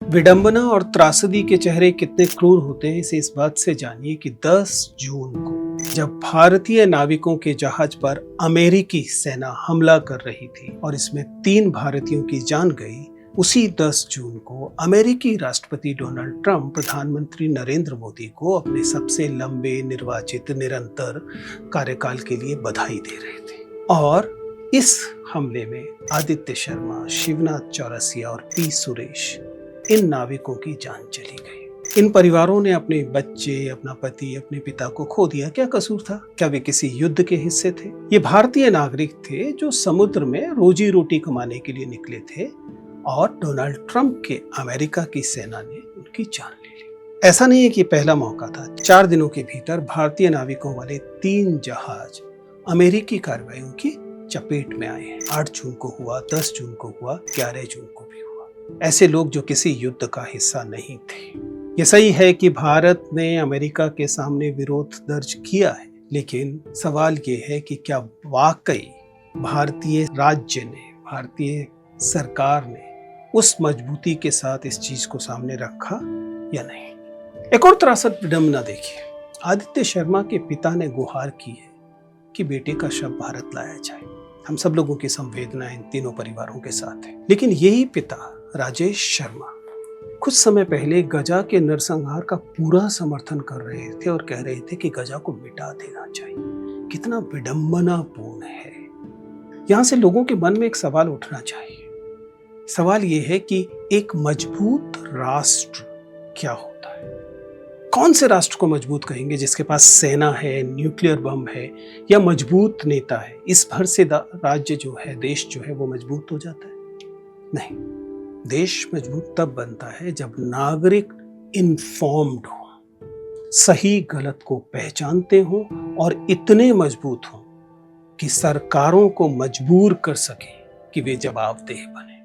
विडंबना और त्रासदी के चेहरे कितने क्रूर होते हैं इसे इस बात से जानिए कि 10 जून को जब भारतीय नाविकों के जहाज पर अमेरिकी सेना हमला कर रही थी और इसमें 3 भारतीयों की जान गई, उसी 10 जून को अमेरिकी राष्ट्रपति डोनाल्ड ट्रंप प्रधानमंत्री नरेंद्र मोदी को अपने सबसे लंबे निर्वाचित निरंतर कार्यकाल के लिए बधाई दे रहे थे। और इस हमले में आदित्य शर्मा, शिवनाथ चौरसिया और पी सुरेश, इन नाविकों की जान चली गई। इन परिवारों ने अपने बच्चे, अपना पति, अपने पिता को खो दिया। क्या कसूर था? क्या वे किसी युद्ध के हिस्से थे? ये भारतीय नागरिक थे जो समुद्र में रोजी रोटी कमाने के लिए निकले थे और डोनाल्ड ट्रंप के अमेरिका की सेना ने उनकी जान ले ली। ऐसा नहीं है कि पहला मौका था। 4 दिनों के भीतर भारतीय नाविकों वाले 3 जहाज अमेरिकी कार्रवाइयों की चपेट में आए हैं। 8 जून को हुआ, 10 जून को हुआ, 11 जून को भी हुआ। ऐसे लोग जो किसी युद्ध का हिस्सा नहीं थे। ये सही है कि भारत ने अमेरिका के सामने विरोध दर्ज किया है, लेकिन सवाल ये है कि क्या वाकई भारतीय राज्य ने, भारतीय सरकार ने उस मजबूती के साथ इस चीज को सामने रखा या नहीं। एक और त्रासद विडंबना देखिए। आदित्य शर्मा के पिता ने गुहार की है कि बेटे का शव भारत लाया जाए। हम सब लोगों की संवेदना इन तीनों परिवारों के साथ है, लेकिन यही पिता राजेश शर्मा कुछ समय पहले गजा के नरसंहार का पूरा समर्थन कर रहे थे और कह रहे थे कि गजा को मिटा देना चाहिए। कितना विडंबनापूर्ण है। यहां से लोगों के मन में एक सवाल उठना चाहिए। सवाल यह है कि एक मजबूत राष्ट्र क्या होता है? कौन से राष्ट्र को मजबूत कहेंगे जिसके पास सेना है, न्यूक्लियर बम है या मजबूत नेता है? इस भर से राज्य जो है, देश जो है, वो मजबूत हो जाता है? नहीं। देश मजबूत तब बनता है जब नागरिक इन्फॉर्म्ड हो, सही गलत को पहचानते हो और इतने मजबूत हो कि सरकारों को मजबूर कर सके कि वे जवाबदेह बने।